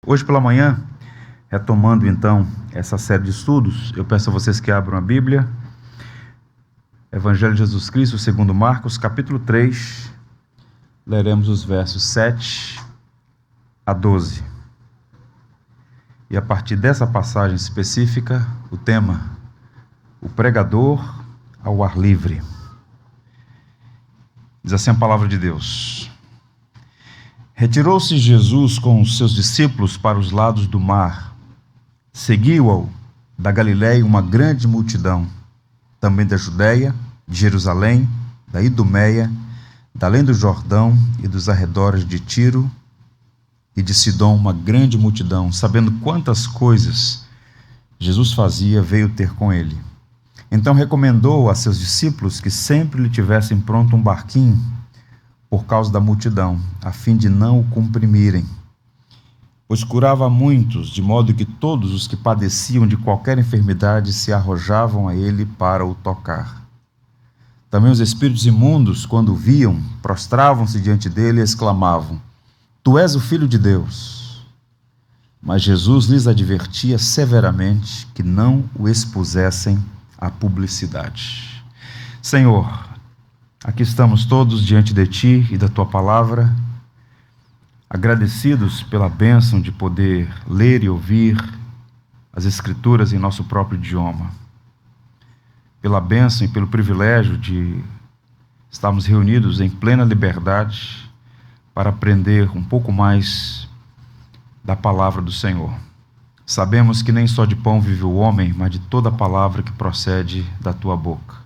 Hoje pela manhã, retomando então essa série de estudos, eu peço a vocês que abram a Bíblia, Evangelho de Jesus Cristo, segundo Marcos, capítulo 3, leremos os versos 7 a 12. E a partir dessa passagem específica, o tema, o pregador ao ar livre. Diz assim a palavra de Deus: Retirou-se Jesus com os seus discípulos para os lados do mar. Seguiu-o da Galiléia uma grande multidão, também da Judéia, de Jerusalém, da Idumeia, da além do Jordão e dos arredores de Tiro e de Sidom, uma grande multidão, sabendo quantas coisas Jesus fazia, veio ter com ele. Então recomendou a seus discípulos que sempre lhe tivessem pronto um barquinho, por causa da multidão, a fim de não o comprimirem. Pois curava muitos, de modo que todos os que padeciam de qualquer enfermidade se arrojavam a ele para o tocar. Também os espíritos imundos, quando o viam, prostravam-se diante dele e exclamavam: Tu és o Filho de Deus. Mas Jesus lhes advertia severamente que não o expusessem à publicidade. Senhor, aqui estamos todos diante de Ti e da Tua palavra, agradecidos pela bênção de poder ler e ouvir as Escrituras em nosso próprio idioma, pela bênção e pelo privilégio de estarmos reunidos em plena liberdade para aprender um pouco mais da palavra do Senhor. Sabemos que nem só de pão vive o homem, mas de toda a palavra que procede da Tua boca.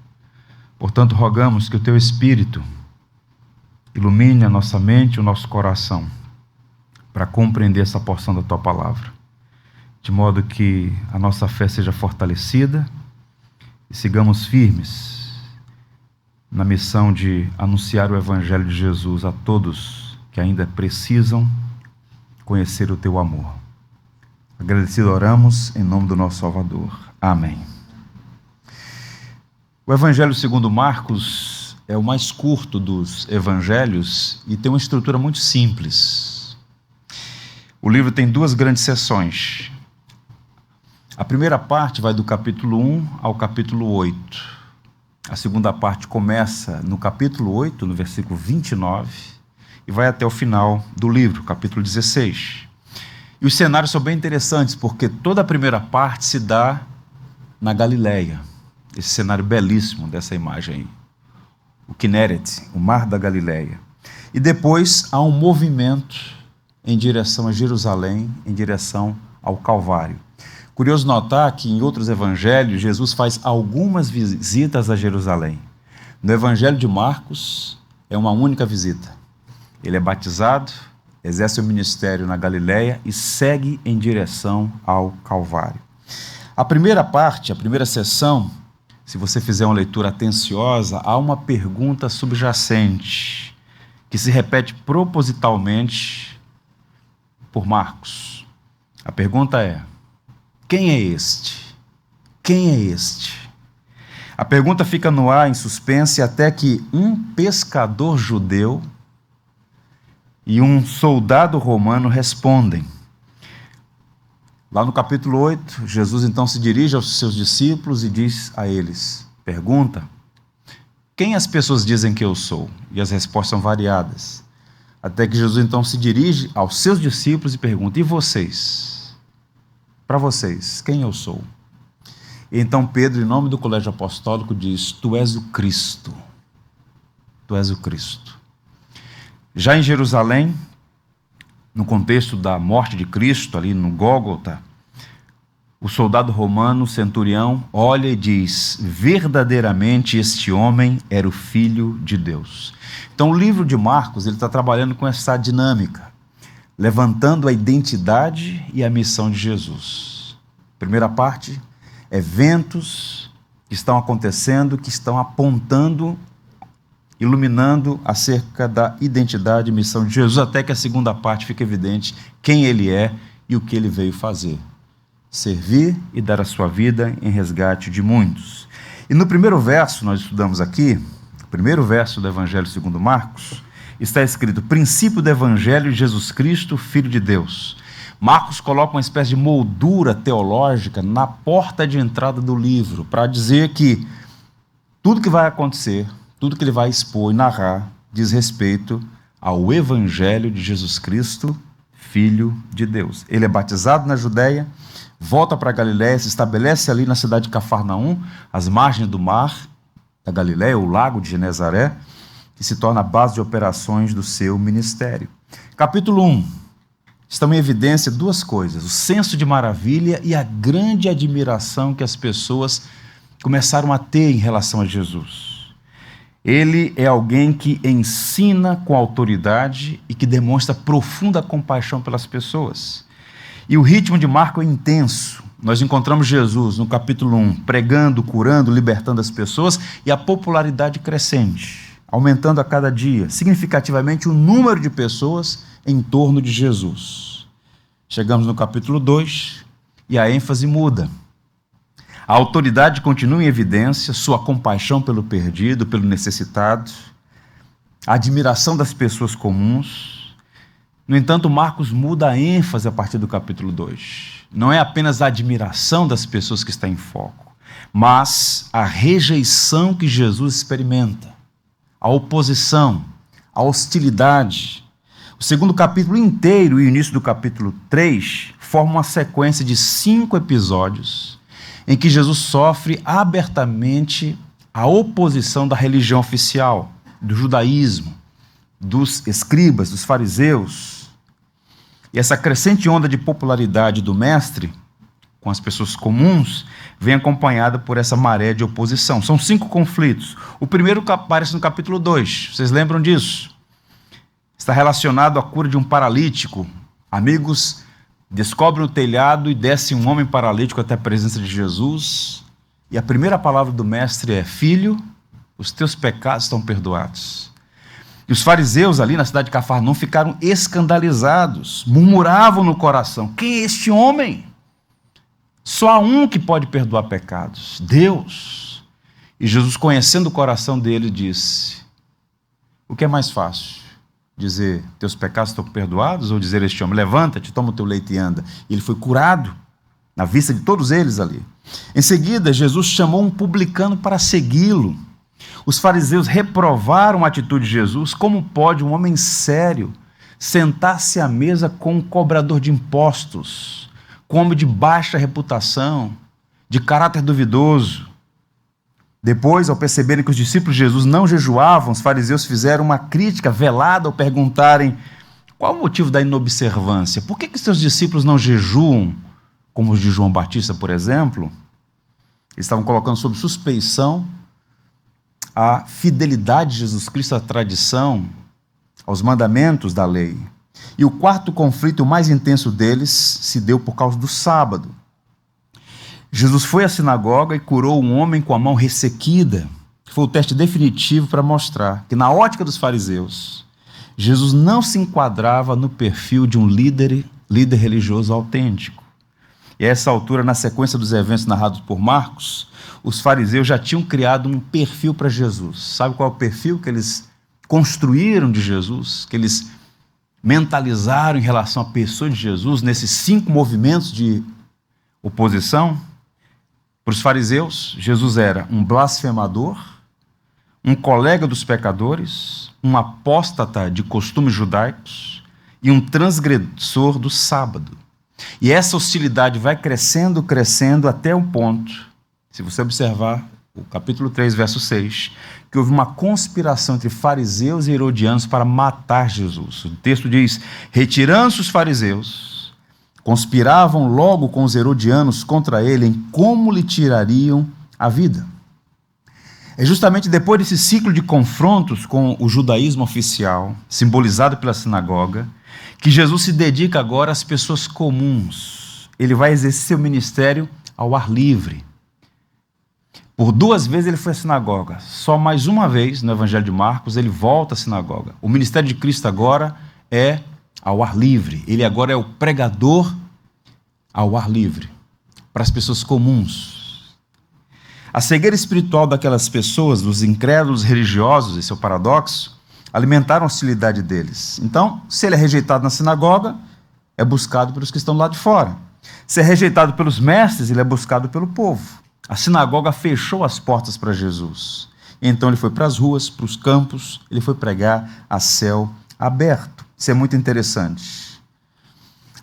Portanto, rogamos que o Teu Espírito ilumine a nossa mente e o nosso coração para compreender essa porção da Tua palavra, de modo que a nossa fé seja fortalecida e sigamos firmes na missão de anunciar o Evangelho de Jesus a todos que ainda precisam conhecer o Teu amor. Agradecido oramos em nome do nosso Salvador. Amém. O Evangelho segundo Marcos é o mais curto dos evangelhos e tem uma estrutura muito simples. O livro tem duas grandes seções. A primeira parte vai do capítulo 1 ao capítulo 8. A segunda parte começa no capítulo 8, no versículo 29, e vai até o final do livro, capítulo 16. E os cenários são bem interessantes, porque toda a primeira parte se dá na Galiléia. Esse cenário belíssimo dessa imagem aí. O Quinéret, o mar da Galiléia. E depois há um movimento em direção a Jerusalém, em direção ao Calvário. Curioso notar que em outros evangelhos, Jesus faz algumas visitas a Jerusalém. No Evangelho de Marcos, é uma única visita. Ele é batizado, exerce o ministério na Galiléia e segue em direção ao Calvário. A primeira parte, a primeira seção, se você fizer uma leitura atenciosa, há uma pergunta subjacente que se repete propositalmente por Marcos. A pergunta é: quem é este? Quem é este? A pergunta fica no ar, em suspense, até que um pescador judeu e um soldado romano respondem. Lá no capítulo 8, Jesus então se dirige aos seus discípulos e diz a eles, pergunta: quem as pessoas dizem que eu sou? E as respostas são variadas. Até que Jesus então se dirige aos seus discípulos e pergunta: e vocês? Para vocês, quem eu sou? E então Pedro, em nome do colégio apostólico, diz: tu és o Cristo. Tu és o Cristo. Já em Jerusalém, no contexto da morte de Cristo, ali no Gólgota, o soldado romano, o centurião, olha e diz: verdadeiramente este homem era o Filho de Deus. Então o livro de Marcos ele está trabalhando com essa dinâmica, levantando a identidade e a missão de Jesus. Primeira parte, eventos que estão acontecendo, que estão apontando, iluminando acerca da identidade e missão de Jesus, até que a segunda parte fica evidente quem ele é e o que ele veio fazer: servir e dar a sua vida em resgate de muitos. E no primeiro verso, nós estudamos aqui, o primeiro verso do Evangelho segundo Marcos, está escrito: princípio do Evangelho de Jesus Cristo, Filho de Deus. Marcos coloca uma espécie de moldura teológica na porta de entrada do livro, para dizer que tudo que vai acontecer, tudo que ele vai expor e narrar, diz respeito ao Evangelho de Jesus Cristo, Filho de Deus. Ele é batizado na Judéia, volta para a Galiléia, se estabelece ali na cidade de Cafarnaum, às margens do mar da Galiléia, o lago de Genezaré, que se torna a base de operações do seu ministério. Capítulo 1. Estão em evidência duas coisas: o senso de maravilha e a grande admiração que as pessoas começaram a ter em relação a Jesus. Ele é alguém que ensina com autoridade e que demonstra profunda compaixão pelas pessoas. E o ritmo de Marcos é intenso. Nós encontramos Jesus no capítulo 1, pregando, curando, libertando as pessoas, e a popularidade crescente, aumentando a cada dia, significativamente, o número de pessoas em torno de Jesus. Chegamos no capítulo 2 e a ênfase muda. A autoridade continua em evidência, sua compaixão pelo perdido, pelo necessitado, a admiração das pessoas comuns. No entanto, Marcos muda a ênfase a partir do capítulo 2. Não é apenas a admiração das pessoas que está em foco, mas a rejeição que Jesus experimenta, a oposição, a hostilidade. O segundo capítulo inteiro e o início do capítulo 3 formam uma sequência de 5 episódios em que Jesus sofre abertamente a oposição da religião oficial, do judaísmo, dos escribas, dos fariseus. E essa crescente onda de popularidade do mestre com as pessoas comuns vem acompanhada por essa maré de oposição. São 5 conflitos. O primeiro aparece no capítulo 2. Vocês lembram disso? Está relacionado à cura de um paralítico. Amigos descobrem o telhado e desce um homem paralítico até a presença de Jesus. E a primeira palavra do mestre é: filho, os teus pecados estão perdoados. E os fariseus ali na cidade de Cafarnaum ficaram escandalizados, murmuravam no coração: quem é este homem? Só há um que pode perdoar pecados, Deus. E Jesus, conhecendo o coração dele, disse: o que é mais fácil? Dizer, teus pecados estão perdoados, ou dizer a este homem, levanta-te, toma o teu leite e anda? E ele foi curado, na vista de todos eles ali. Em seguida, Jesus chamou um publicano para segui-lo. Os fariseus reprovaram a atitude de Jesus. Como pode um homem sério sentar-se à mesa com um cobrador de impostos, com um homem de baixa reputação, de caráter duvidoso? Depois, ao perceberem que os discípulos de Jesus não jejuavam, os fariseus fizeram uma crítica velada ao perguntarem: qual o motivo da inobservância? Por que seus discípulos não jejuam, como os de João Batista, por exemplo? Eles estavam colocando sob suspeição a fidelidade de Jesus Cristo à tradição, aos mandamentos da lei. E o quarto conflito, o mais intenso deles, se deu por causa do sábado. Jesus foi à sinagoga e curou um homem com a mão ressequida, que foi o teste definitivo para mostrar que, na ótica dos fariseus, Jesus não se enquadrava no perfil de um líder religioso autêntico. E a essa altura, na sequência dos eventos narrados por Marcos, os fariseus já tinham criado um perfil para Jesus. Sabe qual é o perfil que eles construíram de Jesus, que eles mentalizaram em relação à pessoa de Jesus, nesses 5 movimentos de oposição? Para os fariseus, Jesus era um blasfemador, um colega dos pecadores, um apóstata de costumes judaicos e um transgressor do sábado. E essa hostilidade vai crescendo, crescendo, até um ponto, se você observar o capítulo 3, verso 6, que houve uma conspiração entre fariseus e herodianos para matar Jesus. O texto diz: retirando-se os fariseus, conspiravam logo com os herodianos contra ele em como lhe tirariam a vida. É justamente depois desse ciclo de confrontos com o judaísmo oficial, simbolizado pela sinagoga, que Jesus se dedica agora às pessoas comuns. Ele vai exercer seu ministério ao ar livre. Por 2 vezes ele foi à sinagoga. Só mais uma vez, no Evangelho de Marcos, ele volta à sinagoga. O ministério de Cristo agora é ao ar livre. Ele agora é o pregador ao ar livre, para as pessoas comuns. A cegueira espiritual daquelas pessoas, dos incrédulos religiosos, esse é o paradoxo, alimentaram a hostilidade deles. Então, se ele é rejeitado na sinagoga, é buscado pelos que estão do lado de fora. Se é rejeitado pelos mestres, ele é buscado pelo povo. A sinagoga fechou as portas para Jesus. Então ele foi para as ruas, para os campos, ele foi pregar a céu aberto. Isso é muito interessante.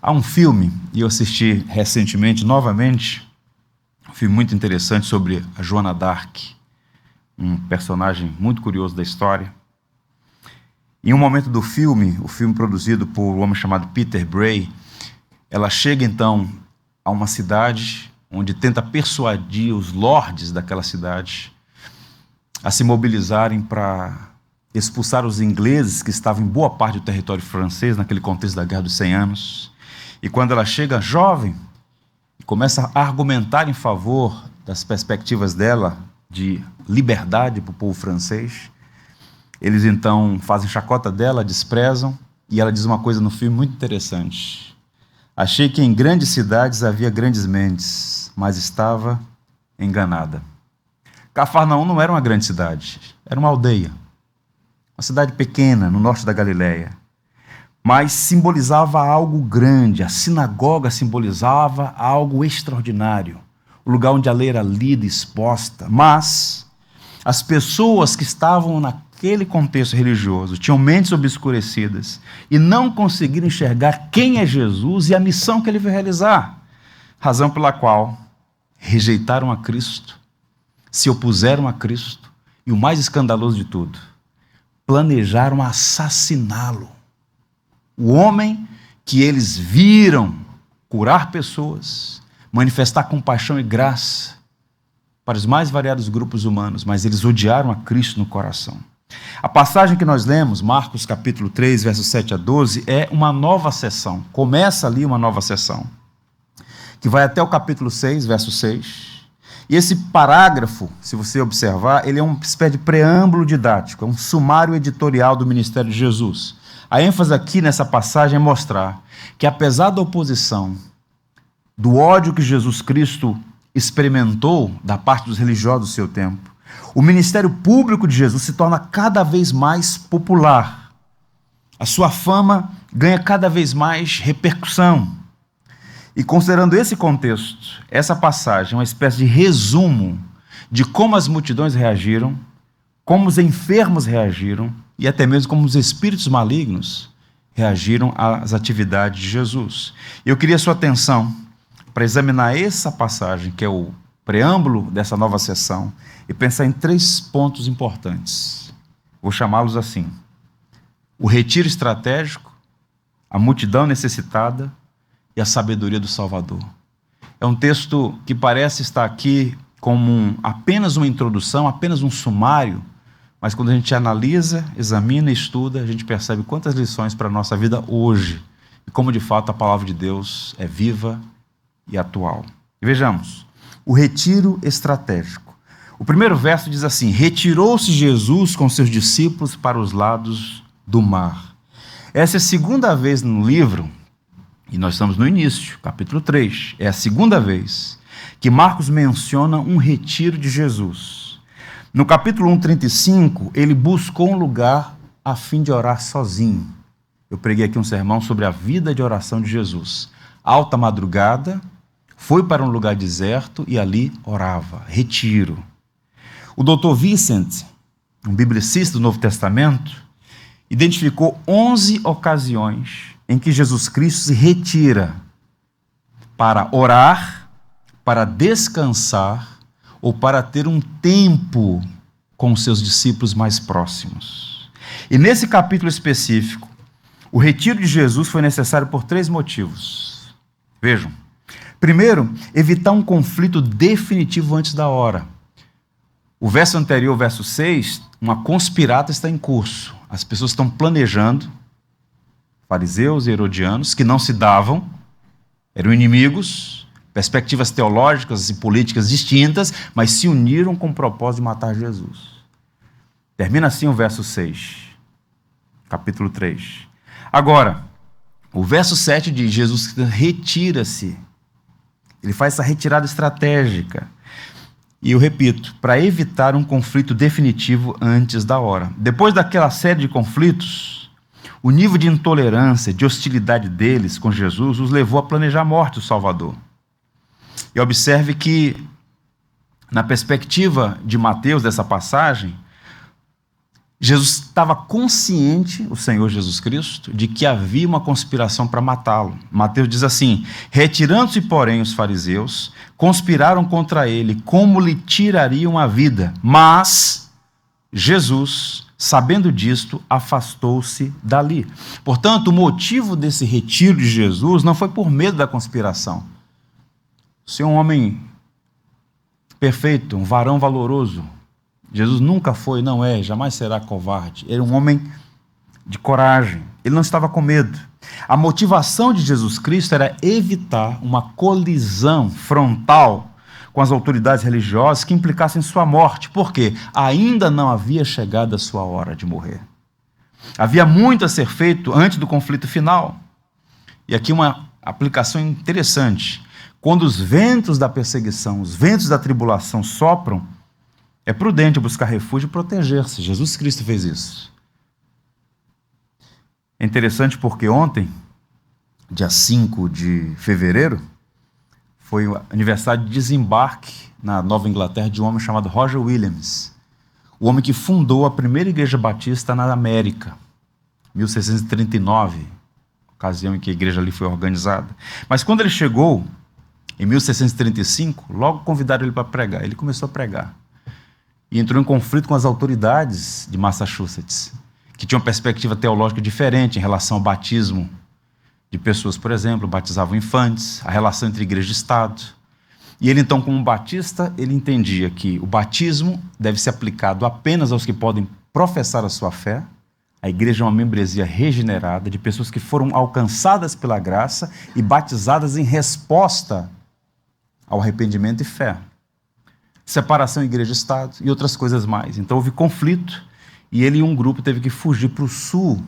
Há um filme, e eu assisti recentemente, novamente, um filme muito interessante sobre a Joana d'Arc, um personagem muito curioso da história. Em um momento do filme, o filme produzido por um homem chamado Peter Bray, ela chega então a uma cidade onde tenta persuadir os lordes daquela cidade a se mobilizarem para expulsar os ingleses que estavam em boa parte do território francês, naquele contexto da Guerra dos 100 Anos. E quando ela chega jovem, começa a argumentar em favor das perspectivas dela de liberdade para o povo francês, eles então fazem chacota dela, desprezam, e ela diz uma coisa no filme muito interessante. Achei que em grandes cidades havia grandes mentes, mas estava enganada. Cafarnaum não era uma grande cidade, era uma aldeia. Uma cidade pequena, no norte da Galileia. Mas simbolizava algo grande, a sinagoga simbolizava algo extraordinário. O lugar onde a lei era lida, exposta. Mas as pessoas que estavam naquele contexto religioso tinham mentes obscurecidas e não conseguiram enxergar quem é Jesus e a missão que ele veio realizar. Razão pela qual rejeitaram a Cristo, se opuseram a Cristo e, o mais escandaloso de tudo, planejaram assassiná-lo. O homem que eles viram curar pessoas, manifestar compaixão e graça para os mais variados grupos humanos, mas eles odiaram a Cristo no coração. A passagem que nós lemos, Marcos capítulo 3, versos 7 a 12, é uma nova sessão. Começa ali uma nova sessão, que vai até o capítulo 6, verso 6. E esse parágrafo, se você observar, ele é uma espécie de preâmbulo didático, é um sumário editorial do ministério de Jesus. A ênfase aqui nessa passagem é mostrar que, apesar da oposição, do ódio que Jesus Cristo experimentou da parte dos religiosos do seu tempo, o ministério público de Jesus se torna cada vez mais popular. A sua fama ganha cada vez mais repercussão. E considerando esse contexto, essa passagem é uma espécie de resumo de como as multidões reagiram, como os enfermos reagiram e até mesmo como os espíritos malignos reagiram às atividades de Jesus. Eu queria sua atenção para examinar essa passagem, que é o preâmbulo dessa nova sessão, e pensar em 3 pontos importantes. Vou chamá-los assim: o retiro estratégico, a multidão necessitada e a sabedoria do Salvador. É um texto que parece estar aqui como apenas uma introdução, apenas um sumário, mas quando a gente analisa, examina e estuda, a gente percebe quantas lições para a nossa vida hoje, e como de fato a palavra de Deus é viva e atual. E vejamos, o retiro estratégico. O primeiro verso diz assim: retirou-se Jesus com seus discípulos para os lados do mar. Essa é a segunda vez no livro, e nós estamos no início, capítulo 3, é a segunda vez que Marcos menciona um retiro de Jesus. No capítulo 1:35, ele buscou um lugar a fim de orar sozinho. Eu preguei aqui um sermão sobre a vida de oração de Jesus. Alta madrugada, foi para um lugar deserto e ali orava. Retiro. O Dr. Vincent, um biblicista do Novo Testamento, identificou 11 ocasiões em que Jesus Cristo se retira para orar, para descansar ou para ter um tempo com os seus discípulos mais próximos. E nesse capítulo específico, o retiro de Jesus foi necessário por 3 motivos. Vejam. Primeiro, evitar um conflito definitivo antes da hora. O verso anterior, verso 6, uma conspirata está em curso. As pessoas estão planejando, fariseus e herodianos, que não se davam, eram inimigos, perspectivas teológicas e políticas distintas, mas se uniram com o propósito de matar Jesus. Termina assim o verso 6, capítulo 3. Agora, o verso 7 diz: Jesus retira-se. Ele faz essa retirada estratégica. E eu repito, para evitar um conflito definitivo antes da hora. Depois daquela série de conflitos, O nível de intolerância, de hostilidade deles com Jesus os levou a planejar a morte do Salvador. E observe que, na perspectiva de Mateus, dessa passagem, Jesus estava consciente, o Senhor Jesus Cristo, de que havia uma conspiração para matá-lo. Mateus diz assim: retirando-se, porém, os fariseus, conspiraram contra ele, como lhe tirariam a vida. Mas Jesus, sabendo disto, afastou-se dali. Portanto, o motivo desse retiro de Jesus não foi por medo da conspiração. Ser um homem perfeito, um varão valoroso, Jesus nunca foi, não é, jamais será covarde. Ele era um homem de coragem. Ele não estava com medo. A motivação de Jesus Cristo era evitar uma colisão frontal com as autoridades religiosas que implicassem sua morte. Por quê? Ainda não havia chegado a sua hora de morrer. Havia muito a ser feito antes do conflito final. E aqui uma aplicação interessante. Quando os ventos da perseguição, os ventos da tribulação sopram, é prudente buscar refúgio e proteger-se. Jesus Cristo fez isso. É interessante porque ontem, dia 5 de fevereiro, foi o aniversário de desembarque na Nova Inglaterra de um homem chamado Roger Williams, o homem que fundou a primeira igreja batista na América, 1639, ocasião em que a igreja ali foi organizada. Mas quando ele chegou, em 1635, logo convidaram ele para pregar. Ele começou a pregar. E entrou em conflito com as autoridades de Massachusetts, que tinham uma perspectiva teológica diferente em relação ao batismo de pessoas, por exemplo, batizavam infantes, a relação entre igreja e Estado. E ele, então, como batista, ele entendia que o batismo deve ser aplicado apenas aos que podem professar a sua fé. A igreja é uma membresia regenerada de pessoas que foram alcançadas pela graça e batizadas em resposta ao arrependimento e fé. Separação igreja-estado e outras coisas mais. Então houve conflito e ele e um grupo teve que fugir para o sul.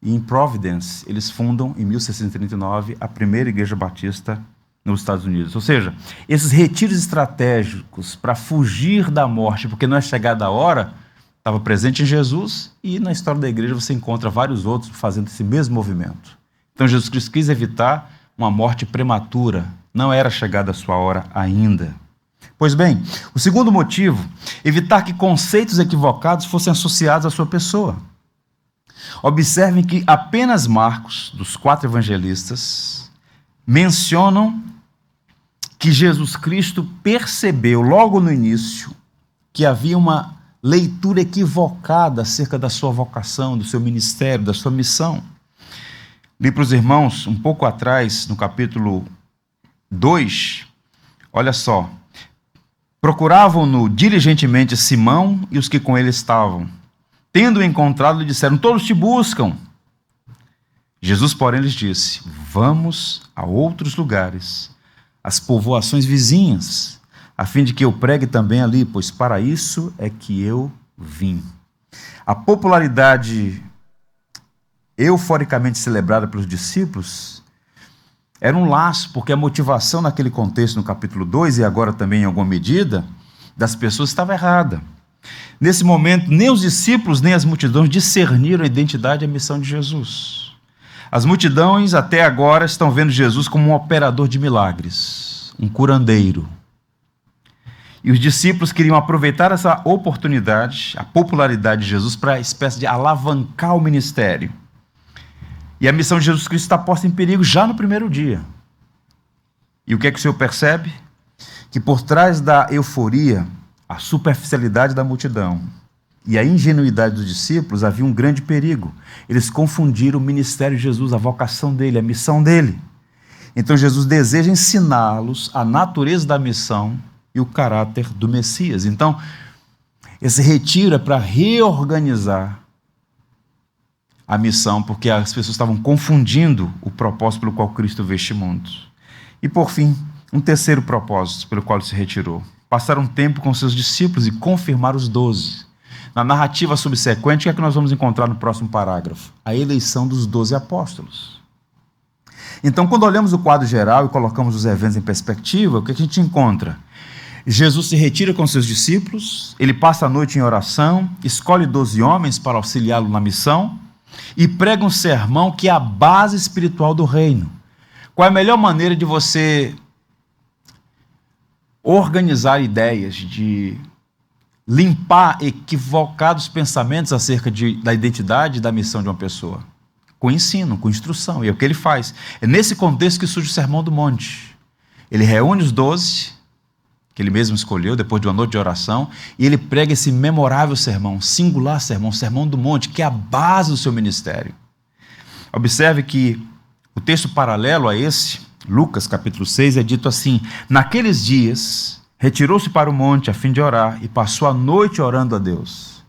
E em Providence, eles fundam, em 1639, a primeira igreja batista nos Estados Unidos. Ou seja, esses retiros estratégicos para fugir da morte, porque não é chegada a hora, estava presente em Jesus, e na história da igreja você encontra vários outros fazendo esse mesmo movimento. Então Jesus Cristo quis evitar uma morte prematura, não era chegada a sua hora ainda. Pois bem, o segundo motivo, evitar que conceitos equivocados fossem associados à sua pessoa. Observem que apenas Marcos, dos 4 evangelistas, mencionam que Jesus Cristo percebeu logo no início que havia uma leitura equivocada acerca da sua vocação, do seu ministério, da sua missão. Li para os irmãos, um pouco atrás, no capítulo 2, olha só. Procuravam-no diligentemente Simão e os que com ele estavam. Tendo-o encontrado, lhe disseram: todos te buscam. Jesus, porém, lhes disse: vamos a outros lugares, às povoações vizinhas, a fim de que eu pregue também ali, pois para isso é que eu vim. A popularidade euforicamente celebrada pelos discípulos era um laço, porque a motivação naquele contexto, no capítulo 2, e agora também em alguma medida, das pessoas estava errada. Nesse momento, nem os discípulos, nem as multidões discerniram a identidade e a missão de Jesus. As multidões, até agora, estão vendo Jesus como um operador de milagres, um curandeiro. E os discípulos queriam aproveitar essa oportunidade, a popularidade de Jesus, para uma espécie de alavancar o ministério. E a missão de Jesus Cristo está posta em perigo já no primeiro dia. E o que é que o Senhor percebe? Que por trás da euforia, a superficialidade da multidão e a ingenuidade dos discípulos havia um grande perigo. Eles confundiram o ministério de Jesus, a vocação dele, a missão dele. Então Jesus deseja ensiná-los a natureza da missão e o caráter do Messias. Então, esse retiro é para reorganizar a missão, porque as pessoas estavam confundindo o propósito pelo qual Cristo veio este mundo. E por fim, um terceiro propósito pelo qual ele se retirou: passar um tempo com seus discípulos e confirmar os 12. Na narrativa subsequente, o que é que nós vamos encontrar no próximo parágrafo? A eleição dos 12 apóstolos. Então, quando olhamos o quadro geral e colocamos os eventos em perspectiva, o que a gente encontra? Jesus se retira com seus discípulos, ele passa a noite em oração, escolhe 12 homens para auxiliá-lo na missão, e prega um sermão que é a base espiritual do reino. Qual é a melhor maneira de você organizar ideias, de limpar equivocados pensamentos acerca da identidade e da missão de uma pessoa? Com ensino, com instrução, e é o que ele faz. É nesse contexto que surge o Sermão do Monte. Ele reúne os 12, que ele mesmo escolheu, depois de uma noite de oração, e ele prega esse memorável sermão, singular sermão, o Sermão do Monte, que é a base do seu ministério. Observe que o texto paralelo a esse, Lucas capítulo 6, é dito assim: naqueles dias, retirou-se para o monte a fim de orar, e passou a noite orando a Deus.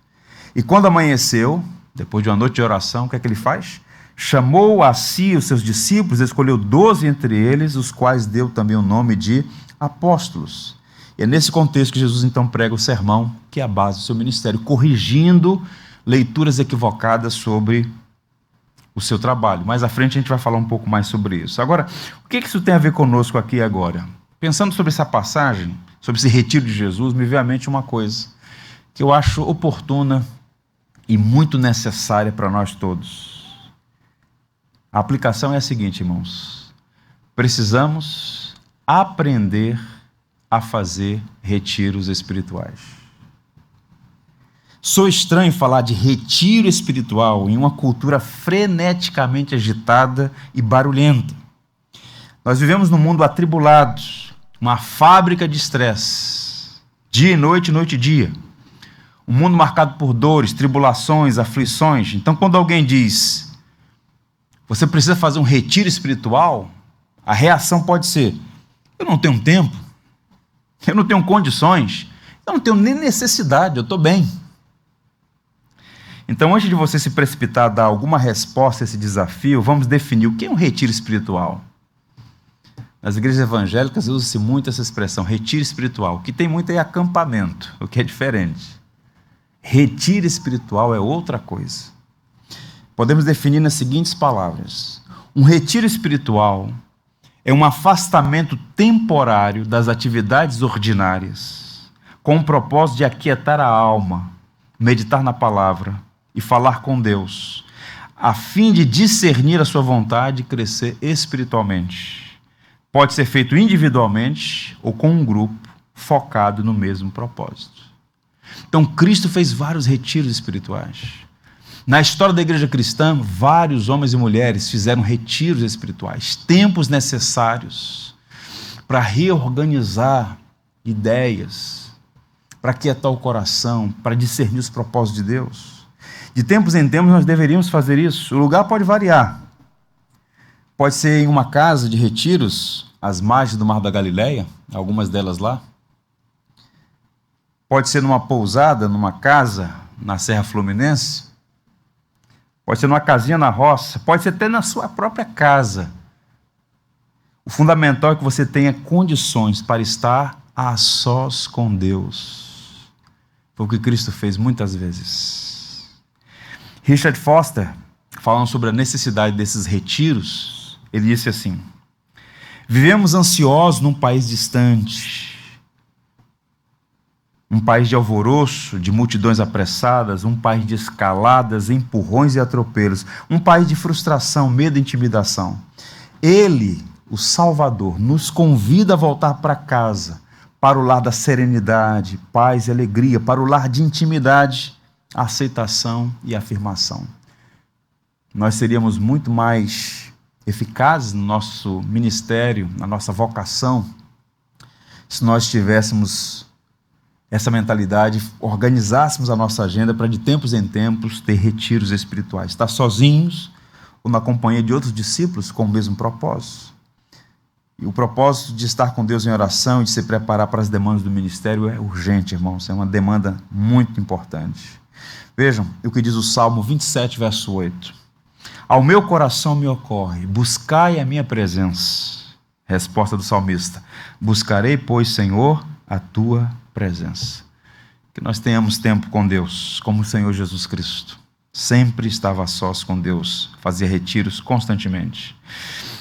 E quando amanheceu, depois de uma noite de oração, o que é que ele faz? Chamou a si os seus discípulos, escolheu 12 entre eles, os quais deu também o nome de apóstolos. E é nesse contexto que Jesus então prega o sermão, que é a base do seu ministério, corrigindo leituras equivocadas sobre o seu trabalho. Mais à frente a gente vai falar um pouco mais sobre isso. Agora, o que isso tem a ver conosco aqui agora? Pensando sobre essa passagem, sobre esse retiro de Jesus, me veio à mente uma coisa que eu acho oportuna e muito necessária para nós todos. A aplicação é a seguinte, irmãos: precisamos aprender a fazer retiros espirituais. Sou estranho falar de retiro espiritual em uma cultura freneticamente agitada e barulhenta. Nós vivemos num mundo atribulado, uma fábrica de estresse, dia e noite e dia. Um mundo marcado por dores, tribulações, aflições. Então, quando alguém diz: você precisa fazer um retiro espiritual, a reação pode ser: eu não tenho tempo, eu não tenho condições, eu não tenho nem necessidade, eu estou bem. Então, antes de você se precipitar a dar alguma resposta a esse desafio, vamos definir o que é um retiro espiritual. Nas igrejas evangélicas usa-se muito essa expressão, retiro espiritual. O que tem muito é acampamento, o que é diferente. Retiro espiritual é outra coisa. Podemos definir nas seguintes palavras: um retiro espiritual é um afastamento temporário das atividades ordinárias, com o propósito de aquietar a alma, meditar na palavra e falar com Deus, a fim de discernir a sua vontade e crescer espiritualmente. Pode ser feito individualmente ou com um grupo focado no mesmo propósito. Então, Cristo fez vários retiros espirituais. Na história da igreja cristã, vários homens e mulheres fizeram retiros espirituais, tempos necessários para reorganizar ideias, para aquietar o coração, para discernir os propósitos de Deus. De tempos em tempos nós deveríamos fazer isso. O lugar pode variar. Pode ser em uma casa de retiros, às margens do Mar da Galileia, algumas delas lá. Pode ser numa pousada, numa casa na Serra Fluminense. Pode ser numa casinha na roça. Pode ser até na sua própria casa. O fundamental é que você tenha condições para estar a sós com Deus. Foi o que Cristo fez muitas vezes. Richard Foster, falando sobre a necessidade desses retiros, ele disse assim: vivemos ansiosos num país distante, um país de alvoroço, de multidões apressadas, um país de escaladas, empurrões e atropelos, um país de frustração, medo e intimidação. Ele, o Salvador, nos convida a voltar para casa, para o lar da serenidade, paz e alegria, para o lar de intimidade, aceitação e afirmação. Nós seríamos muito mais eficazes no nosso ministério, na nossa vocação, se nós tivéssemos essa mentalidade, organizássemos a nossa agenda para de tempos em tempos ter retiros espirituais. Estar sozinhos ou na companhia de outros discípulos com o mesmo propósito. E o propósito de estar com Deus em oração e de se preparar para as demandas do ministério é urgente, irmãos. É uma demanda muito importante. Vejam o que diz o Salmo 27, verso 8. Ao meu coração me ocorre, buscai a minha presença. Resposta do salmista: buscarei, pois, Senhor, a tua presença. Que nós tenhamos tempo com Deus, como o Senhor Jesus Cristo. Sempre estava a sós com Deus, fazia retiros constantemente.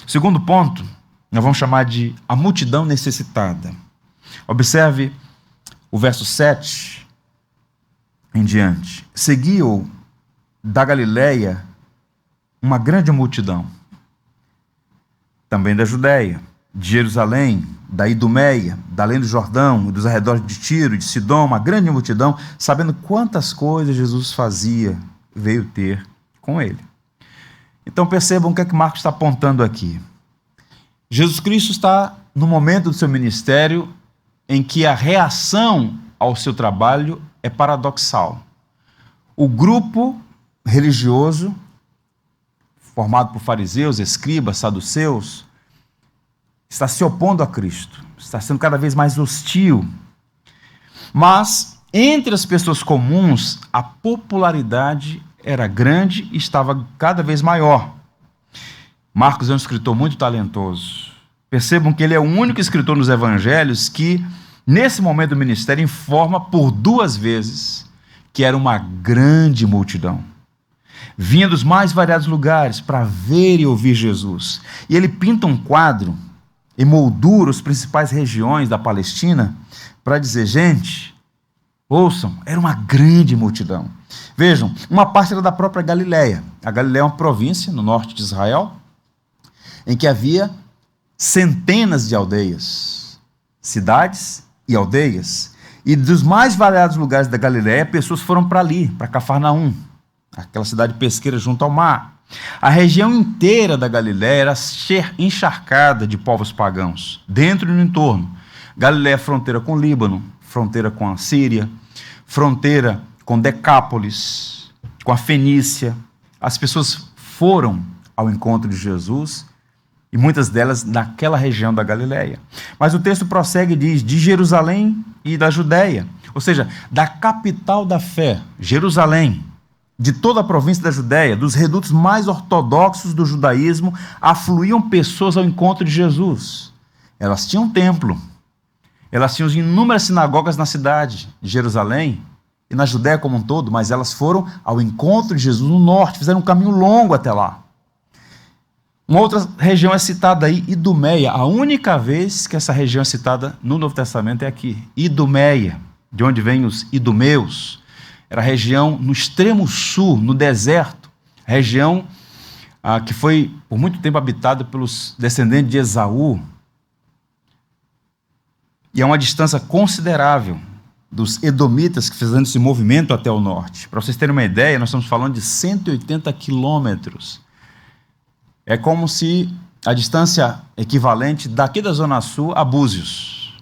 Segundo ponto, nós vamos chamar de a multidão necessitada. Observe o verso 7 em diante. Seguiu da Galileia uma grande multidão, também da Judéia, de Jerusalém, da Idumeia, da além do Jordão, dos arredores de Tiro, de Sidom, uma grande multidão, sabendo quantas coisas Jesus fazia, veio ter com ele. Então percebam o que é que Marcos está apontando aqui. Jesus Cristo está no momento do seu ministério em que a reação ao seu trabalho é paradoxal. O grupo religioso, formado por fariseus, escribas, saduceus, está se opondo a Cristo, está sendo cada vez mais hostil. Mas, entre as pessoas comuns, a popularidade era grande e estava cada vez maior. Marcos é um escritor muito talentoso. Percebam que ele é o único escritor nos evangelhos que, nesse momento do ministério, informa por 2 vezes que era uma grande multidão. Vinha dos mais variados lugares para ver e ouvir Jesus. E ele pinta um quadro, emoldura as principais regiões da Palestina, para dizer, gente, ouçam, era uma grande multidão. Vejam, uma parte era da própria Galileia. A Galileia é uma província no norte de Israel, em que havia centenas de aldeias, cidades e aldeias. E dos mais variados lugares da Galileia, pessoas foram para ali, para Cafarnaum, aquela cidade pesqueira junto ao mar. A região inteira da Galileia era encharcada de povos pagãos, dentro e no entorno. Galileia é fronteira com o Líbano, fronteira com a Síria, fronteira com Decápolis, com a Fenícia. As pessoas foram ao encontro de Jesus, e muitas delas naquela região da Galileia. Mas o texto prossegue e diz, de Jerusalém e da Judéia, ou seja, da capital da fé, Jerusalém, de toda a província da Judéia, dos redutos mais ortodoxos do judaísmo, afluíam pessoas ao encontro de Jesus. Elas tinham um templo, elas tinham inúmeras sinagogas na cidade de Jerusalém e na Judéia como um todo, mas elas foram ao encontro de Jesus no norte, fizeram um caminho longo até lá. Uma outra região é citada aí, Idumeia. A única vez que essa região é citada no Novo Testamento é aqui, Idumeia, de onde vêm os idumeus. Era a região no extremo sul, no deserto, região que foi por muito tempo habitada pelos descendentes de Esaú. E é uma distância considerável dos edomitas que fizeram esse movimento até o norte. Para vocês terem uma ideia, nós estamos falando de 180 quilômetros. É como se a distância equivalente daqui da Zona Sul a Búzios.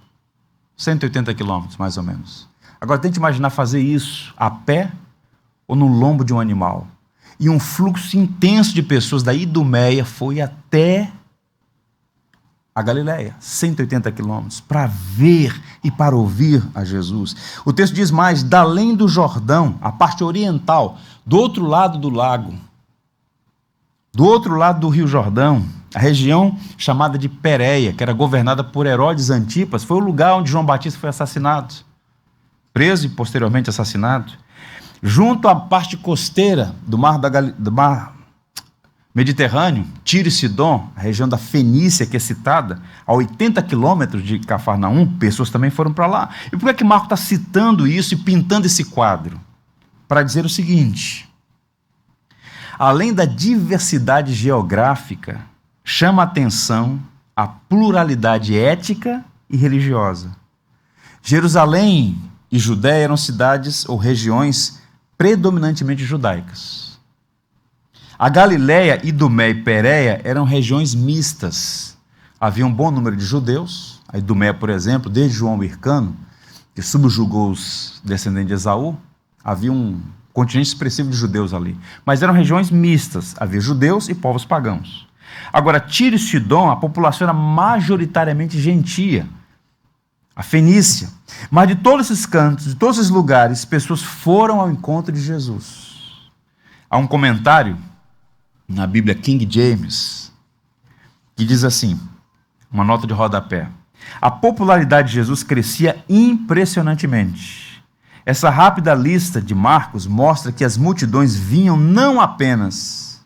180 quilômetros, mais ou menos. Agora, tente imaginar fazer isso a pé ou no lombo de um animal. E um fluxo intenso de pessoas da Idumeia foi até a Galileia, 180 quilômetros, para ver e para ouvir a Jesus. O texto diz mais, da além do Jordão, a parte oriental, do outro lado do lago, do outro lado do Rio Jordão, a região chamada de Pérea, que era governada por Herodes Antipas, foi o lugar onde João Batista foi assassinado, preso e posteriormente assassinado. Junto à parte costeira do mar Mediterrâneo, Tiro e Sidom, a região da Fenícia que é citada, a 80 quilômetros de Cafarnaum, pessoas também foram para lá. E por que Marcos está citando isso e pintando esse quadro? Para dizer o seguinte: além da diversidade geográfica, chama a atenção a pluralidade étnica e religiosa. Jerusalém e Judéia eram cidades ou regiões predominantemente judaicas. A Galileia, Idumeia e Pérea eram regiões mistas. Havia um bom número de judeus. A Idumeia, por exemplo, desde João o Hircano, que subjugou os descendentes de Esaú, havia um continente expressivo de judeus ali. Mas eram regiões mistas, havia judeus e povos pagãos. Agora, Tiro e Sidom, a população era majoritariamente gentia, a Fenícia. Mas de todos esses cantos, de todos esses lugares, pessoas foram ao encontro de Jesus. Há um comentário na Bíblia King James que diz assim, uma nota de rodapé: a popularidade de Jesus crescia impressionantemente. Essa rápida lista de Marcos mostra que as multidões vinham não apenas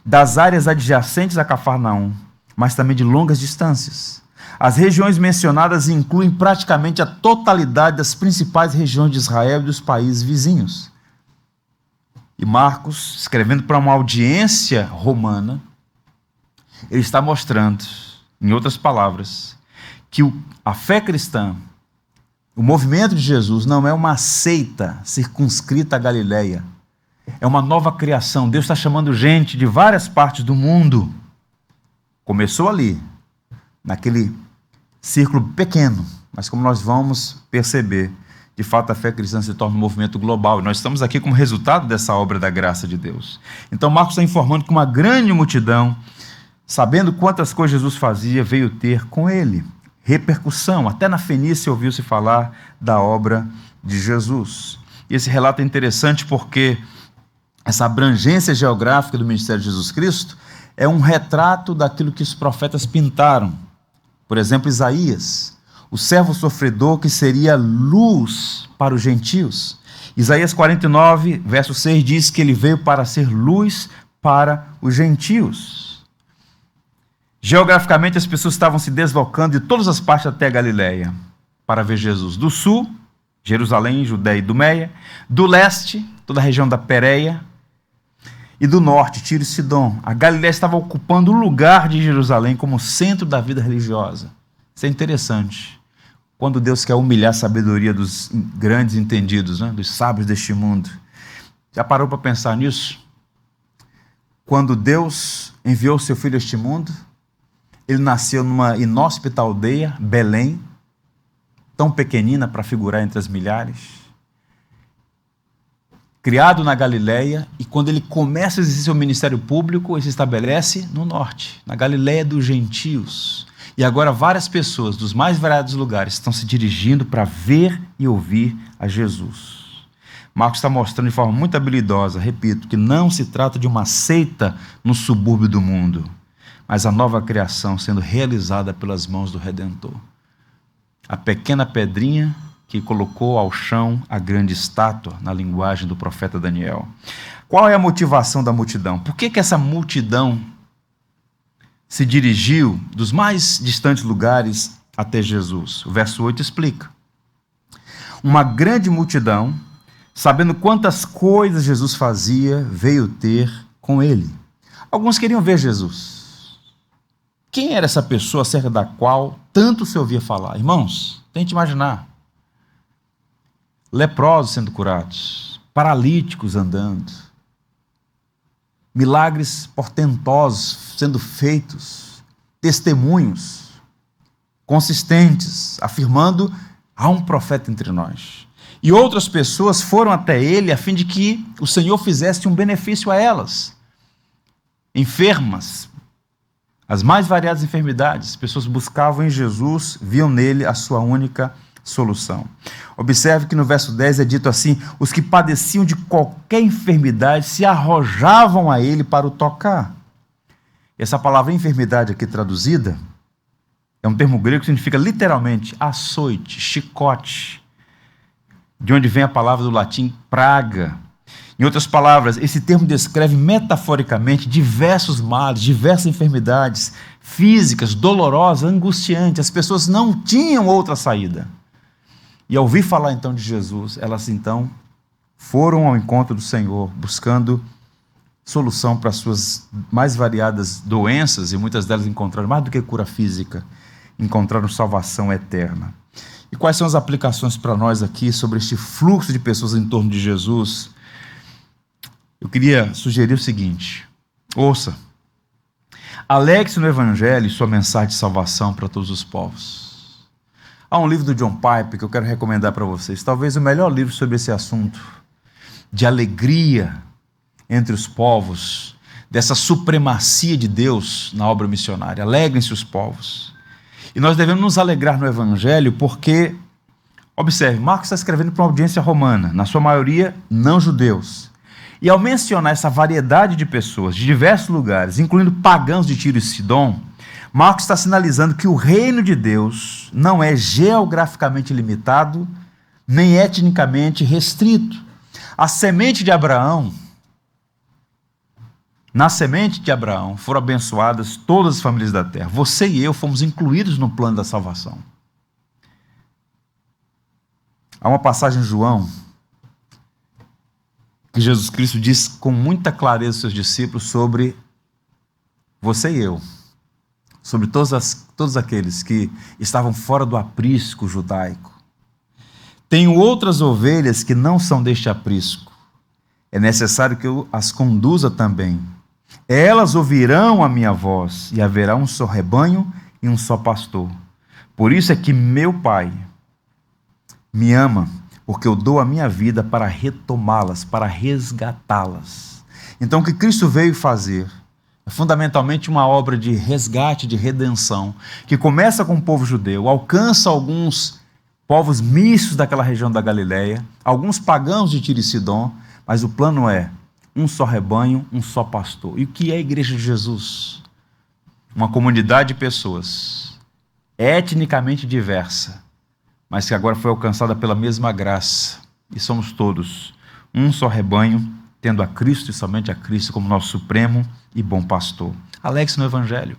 das áreas adjacentes a Cafarnaum, mas também de longas distâncias. As regiões mencionadas incluem praticamente a totalidade das principais regiões de Israel e dos países vizinhos. E Marcos, escrevendo para uma audiência romana, ele está mostrando, em outras palavras, que a fé cristã, o movimento de Jesus, não é uma seita circunscrita à Galileia. É uma nova criação. Deus está chamando gente de várias partes do mundo. Começou ali, naquele círculo pequeno, mas como nós vamos perceber, de fato a fé cristã se torna um movimento global. E nós estamos aqui como resultado dessa obra da graça de Deus. Então Marcos está informando que uma grande multidão, sabendo quantas coisas Jesus fazia, veio ter com ele repercussão. Até na Fenícia ouviu-se falar da obra de Jesus. E esse relato é interessante porque essa abrangência geográfica do ministério de Jesus Cristo é um retrato daquilo que os profetas pintaram. Por exemplo, Isaías, o servo sofredor que seria luz para os gentios. Isaías 49, verso 6 diz que ele veio para ser luz para os gentios. Geograficamente, as pessoas estavam se deslocando de todas as partes até a Galileia para ver Jesus. Do sul, Jerusalém, Judeia e Idumeia. Do leste, toda a região da Pérea. E do norte, Tiro e Sidom. A Galileia estava ocupando o lugar de Jerusalém como centro da vida religiosa. Isso é interessante. Quando Deus quer humilhar a sabedoria dos grandes entendidos, né? Dos sábios deste mundo. Já parou para pensar nisso? Quando Deus enviou seu filho a este mundo, ele nasceu numa inóspita aldeia, Belém, tão pequenina para figurar entre as milhares, criado na Galileia, e quando ele começa a exercer seu ministério público, ele se estabelece no norte, na Galileia dos gentios. E agora várias pessoas dos mais variados lugares estão se dirigindo para ver e ouvir a Jesus. Marcos está mostrando de forma muito habilidosa, repito, que não se trata de uma seita no subúrbio do mundo, mas a nova criação sendo realizada pelas mãos do Redentor. A pequena pedrinha que colocou ao chão a grande estátua, na linguagem do profeta Daniel. Qual é a motivação da multidão? Por que essa multidão se dirigiu dos mais distantes lugares até Jesus? O verso 8 explica. Uma grande multidão, sabendo quantas coisas Jesus fazia, veio ter com ele. Alguns queriam ver Jesus. Quem era essa pessoa acerca da qual tanto se ouvia falar? Irmãos, tente imaginar. Leprosos sendo curados, paralíticos andando, milagres portentosos sendo feitos, testemunhos consistentes, afirmando, há um profeta entre nós. E outras pessoas foram até ele a fim de que o Senhor fizesse um benefício a elas. Enfermas, as mais variadas enfermidades, pessoas buscavam em Jesus, viam nele a sua única solução. Observe que no verso 10 é dito assim: os que padeciam de qualquer enfermidade se arrojavam a ele para o tocar. Essa palavra enfermidade aqui traduzida é um termo grego que significa literalmente açoite, chicote, de onde vem a palavra do latim praga. Em outras palavras, esse termo descreve metaforicamente diversos males, diversas enfermidades físicas, dolorosas, angustiantes. As pessoas não tinham outra saída. E ao ouvir falar então de Jesus, elas então foram ao encontro do Senhor, buscando solução para as suas mais variadas doenças, e muitas delas encontraram mais do que cura física, encontraram salvação eterna. E quais são as aplicações para nós aqui sobre este fluxo de pessoas em torno de Jesus? Eu queria sugerir o seguinte: ouça, alegre-se no Evangelho e sua mensagem de salvação para todos os povos. Há um livro do John Piper que eu quero recomendar para vocês, talvez o melhor livro sobre esse assunto, de alegria entre os povos, dessa supremacia de Deus na obra missionária. Alegrem-se os povos. E nós devemos nos alegrar no Evangelho porque, observe, Marcos está escrevendo para uma audiência romana, na sua maioria não judeus. E ao mencionar essa variedade de pessoas de diversos lugares, incluindo pagãos de Tiro e Sidom, Marcos está sinalizando que o reino de Deus não é geograficamente limitado, nem etnicamente restrito. A semente de Abraão, na semente de Abraão foram abençoadas todas as famílias da terra. Você e eu fomos incluídos no plano da salvação. Há uma passagem em João que Jesus Cristo diz com muita clareza aos seus discípulos sobre você e eu, sobre todos aqueles que estavam fora do aprisco judaico. Tenho outras ovelhas que não são deste aprisco. É necessário que eu as conduza também. Elas ouvirão a minha voz, e haverá um só rebanho e um só pastor. Por isso é que meu Pai me ama, porque eu dou a minha vida para retomá-las, para resgatá-las. Então o que Cristo veio fazer é fundamentalmente uma obra de resgate, de redenção, que começa com o povo judeu, alcança alguns povos mistos daquela região da Galileia, alguns pagãos de Tiro e Sidom, mas o plano é um só rebanho, um só pastor. E o que é a Igreja de Jesus? Uma comunidade de pessoas etnicamente diversa, mas que agora foi alcançada pela mesma graça. E somos todos um só rebanho, tendo a Cristo e somente a Cristo como nosso supremo e bom pastor. Alex no Evangelho.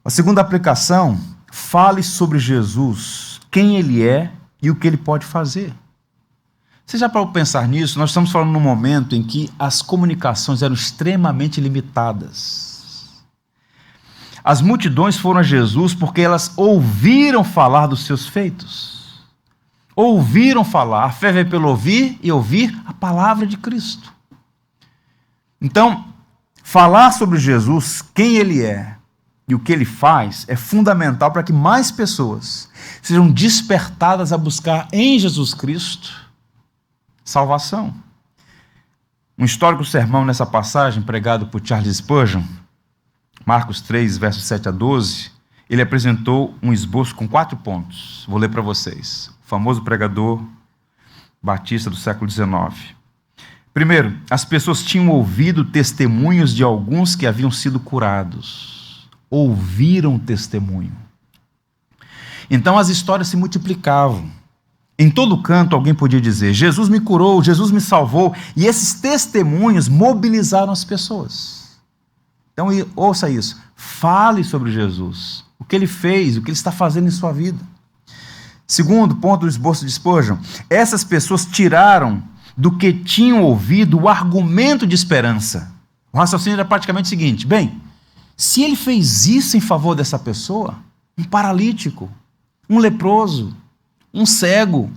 A segunda aplicação, fale sobre Jesus, quem ele é e o que ele pode fazer. Você já parou para pensar nisso? Nós estamos falando num momento em que as comunicações eram extremamente limitadas. As multidões foram a Jesus porque elas ouviram falar dos seus feitos. Ouviram falar. A fé veio pelo ouvir e ouvir a palavra de Cristo. Então, falar sobre Jesus, quem ele é e o que ele faz, é fundamental para que mais pessoas sejam despertadas a buscar em Jesus Cristo salvação. Um histórico sermão nessa passagem, pregado por Charles Spurgeon, Marcos 3, versos 7 a 12, ele apresentou um esboço com 4 pontos. Vou ler para vocês. O famoso pregador batista do século XIX. Primeiro, as pessoas tinham ouvido testemunhos de alguns que haviam sido curados. Ouviram o testemunho. Então as histórias se multiplicavam. Em todo canto alguém podia dizer, Jesus me curou, Jesus me salvou, e esses testemunhos mobilizaram as pessoas. Então ouça isso, fale sobre Jesus, o que ele fez, o que ele está fazendo em sua vida. Segundo ponto do esboço de Spurgeon, essas pessoas tiraram do que tinham ouvido o argumento de esperança. O raciocínio era praticamente o seguinte, bem, se ele fez isso em favor dessa pessoa, um paralítico, um leproso, um cego,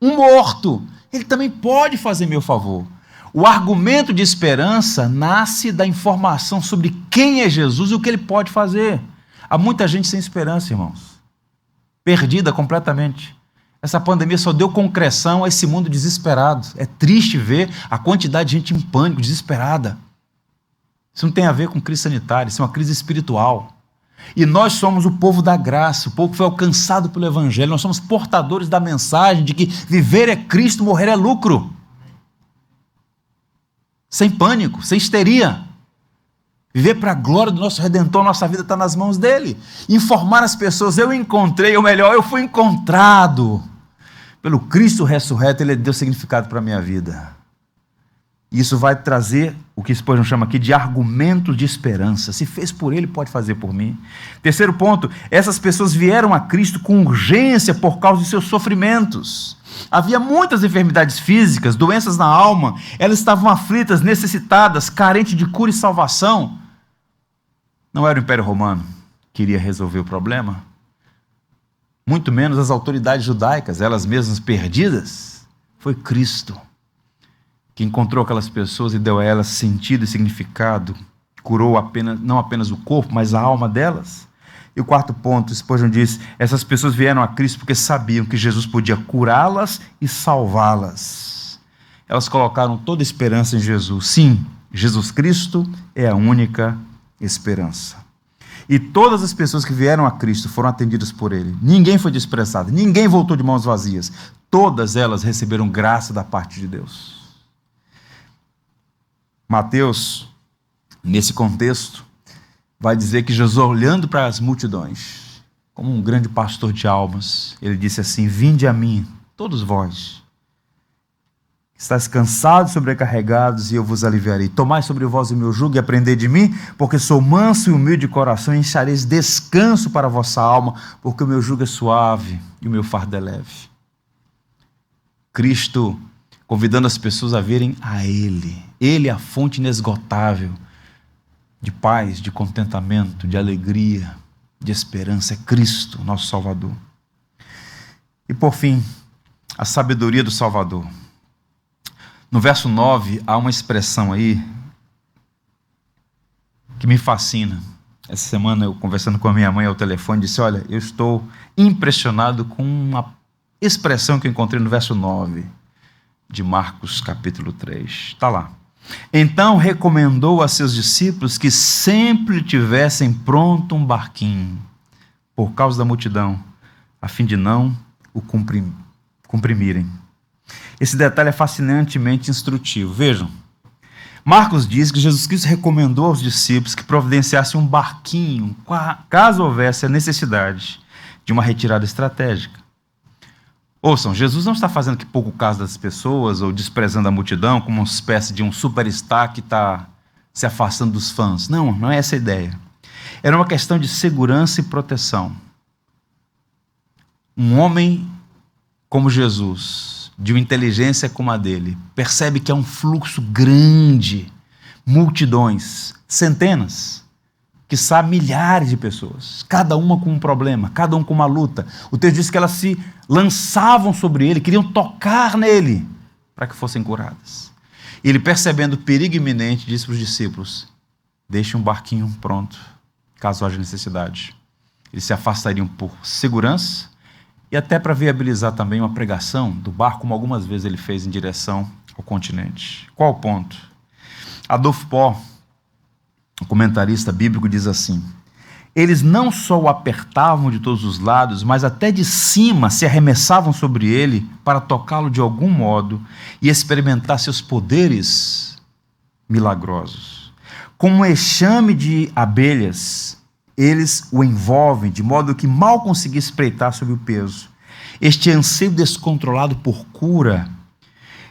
um morto, ele também pode fazer meu favor. O argumento de esperança nasce da informação sobre quem é Jesus e o que ele pode fazer. Há muita gente sem esperança, irmãos. Perdida completamente. Essa pandemia só deu concreção a esse mundo desesperado. É triste ver a quantidade de gente em pânico, desesperada. Isso não tem a ver com crise sanitária, isso é uma crise espiritual. E nós somos o povo da graça, o povo que foi alcançado pelo Evangelho, nós somos portadores da mensagem de que viver é Cristo, morrer é lucro. Sem pânico, sem histeria. Viver para a glória do nosso Redentor, nossa vida está nas mãos dele. Informar as pessoas, eu encontrei, ou melhor, eu fui encontrado. Pelo Cristo ressurreto, ele deu significado para a minha vida. Isso vai trazer o que Spurgeon chama aqui de argumento de esperança. Se fez por ele, pode fazer por mim. Terceiro ponto, essas pessoas vieram a Cristo com urgência por causa de seus sofrimentos. Havia muitas enfermidades físicas, doenças na alma, elas estavam aflitas, necessitadas, carentes de cura e salvação. Não era o Império Romano que iria resolver o problema, muito menos as autoridades judaicas, elas mesmas perdidas. Foi Cristo que encontrou aquelas pessoas e deu a elas sentido e significado, curou não apenas o corpo, mas a alma delas. E o quarto ponto, Spurgeon diz, essas pessoas vieram a Cristo porque sabiam que Jesus podia curá-las e salvá-las. Elas colocaram toda a esperança em Jesus. Sim, Jesus Cristo é a única esperança. E todas as pessoas que vieram a Cristo foram atendidas por Ele. Ninguém foi desprezado, ninguém voltou de mãos vazias. Todas elas receberam graça da parte de Deus. Mateus, nesse contexto, vai dizer que Jesus, olhando para as multidões, como um grande pastor de almas, ele disse assim, vinde a mim, todos vós, que estáis cansados e sobrecarregados, e eu vos aliviarei. Tomai sobre vós o meu jugo e aprendei de mim, porque sou manso e humilde de coração, e achareis descanso para a vossa alma, porque o meu jugo é suave e o meu fardo é leve. Cristo convidando as pessoas a verem a Ele. Ele é a fonte inesgotável de paz, de contentamento, de alegria, de esperança. É Cristo, nosso Salvador. E por fim, a sabedoria do Salvador. No verso 9, há uma expressão aí que me fascina. Essa semana eu, conversando com a minha mãe ao telefone, disse: olha, eu estou impressionado com uma expressão que eu encontrei no verso 9 de Marcos capítulo 3. Está lá. Então recomendou a seus discípulos que sempre tivessem pronto um barquinho, por causa da multidão, a fim de não o comprimirem. Esse detalhe é fascinantemente instrutivo. Vejam, Marcos diz que Jesus Cristo recomendou aos discípulos que providenciassem um barquinho, caso houvesse a necessidade de uma retirada estratégica. Ouçam, Jesus não está fazendo que pouco caso das pessoas ou desprezando a multidão como uma espécie de um superstar que está se afastando dos fãs. Não, não é essa a ideia. Era uma questão de segurança e proteção. Um homem como Jesus, de uma inteligência como a dele, percebe que há um fluxo grande, multidões, centenas, quiçá milhares de pessoas, cada uma com um problema, cada um com uma luta. O texto diz que elas se lançavam sobre ele, queriam tocar nele, para que fossem curadas. E ele, percebendo o perigo iminente, disse para os discípulos: deixem um barquinho pronto, caso haja necessidade. Eles se afastariam por segurança e até para viabilizar também uma pregação do barco, como algumas vezes ele fez em direção ao continente. Qual o ponto? Adolf Pohr, o comentarista bíblico, diz assim: eles não só o apertavam de todos os lados, mas até de cima se arremessavam sobre ele para tocá-lo de algum modo e experimentar seus poderes milagrosos. Como um enxame de abelhas, eles o envolvem de modo que mal conseguia espreitar sob o peso. Este anseio descontrolado por cura,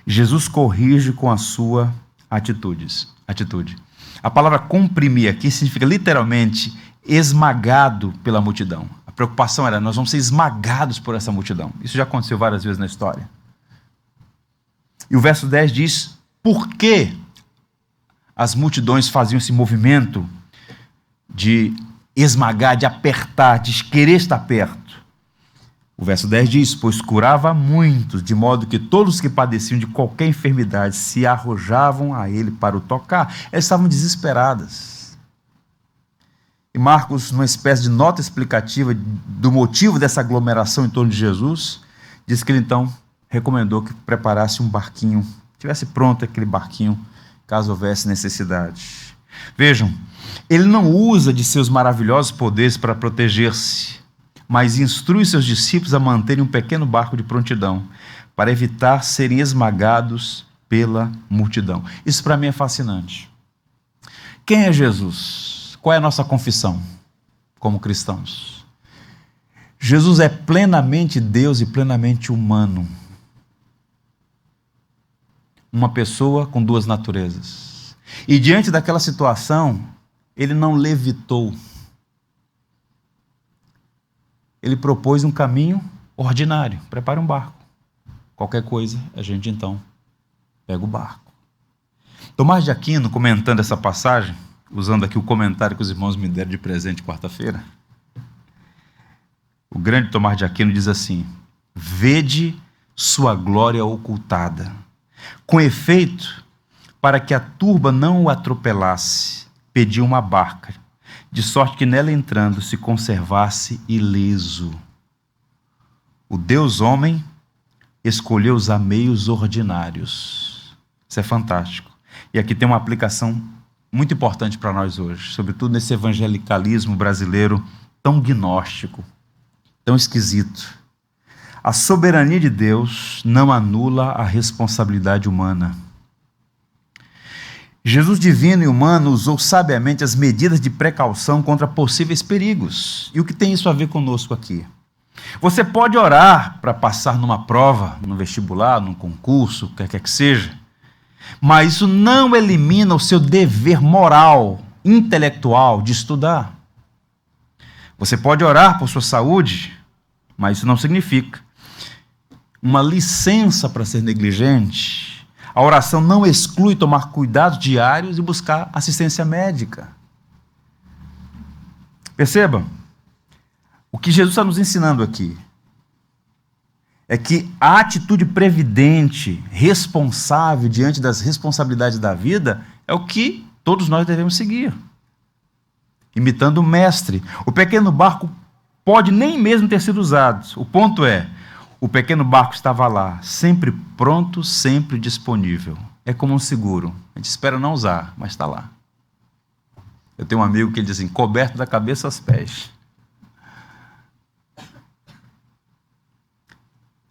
Jesus corrige com a sua atitude. A palavra comprimir aqui significa literalmente esmagado pela multidão. A preocupação era: nós vamos ser esmagados por essa multidão. Isso já aconteceu várias vezes na história. E o verso 10 diz: por que as multidões faziam esse movimento de esmagar, de apertar, de querer estar perto? O verso 10 diz: pois curava muitos, de modo que todos que padeciam de qualquer enfermidade se arrojavam a ele para o tocar. Elas estavam desesperadas. E Marcos, numa espécie de nota explicativa do motivo dessa aglomeração em torno de Jesus, diz que ele então recomendou que preparasse um barquinho, tivesse pronto aquele barquinho, caso houvesse necessidade. Vejam, ele não usa de seus maravilhosos poderes para proteger-se, mas instrui seus discípulos a manterem um pequeno barco de prontidão, para evitar serem esmagados pela multidão. Isso para mim é fascinante. Quem é Jesus? Qual é a nossa confissão como cristãos? Jesus é plenamente Deus e plenamente humano. Uma pessoa com duas naturezas. E diante daquela situação, ele não levitou. Ele propôs um caminho ordinário. Prepare um barco. Qualquer coisa, a gente então pega o barco. Tomás de Aquino, comentando essa passagem, usando aqui o comentário que os irmãos me deram de presente quarta-feira, o grande Tomás de Aquino diz assim: vede sua glória ocultada. Com efeito, para que a turba não o atropelasse, pediu uma barca, de sorte que nela entrando se conservasse ileso. O Deus homem escolheu usar meios ordinários. Isso é fantástico. E aqui tem uma aplicação muito importante para nós hoje, sobretudo nesse evangelicalismo brasileiro tão gnóstico, tão esquisito. A soberania de Deus não anula a responsabilidade humana. Jesus divino e humano usou sabiamente as medidas de precaução contra possíveis perigos. E o que tem isso a ver conosco aqui? Você pode orar para passar numa prova, num vestibular, num concurso, o que quer que seja, mas isso não elimina o seu dever moral, intelectual de estudar. Você pode orar por sua saúde, mas isso não significa uma licença para ser negligente A oração não exclui tomar cuidados diários e buscar assistência médica. Perceba, o que Jesus está nos ensinando aqui é que a atitude previdente, responsável diante das responsabilidades da vida é o que todos nós devemos seguir. Imitando o mestre. O pequeno barco pode nem mesmo ter sido usado. O ponto é, o pequeno barco estava lá, sempre pronto, sempre disponível. É como um seguro. A gente espera não usar, mas está lá. Eu tenho um amigo que ele diz assim, coberto da cabeça aos pés.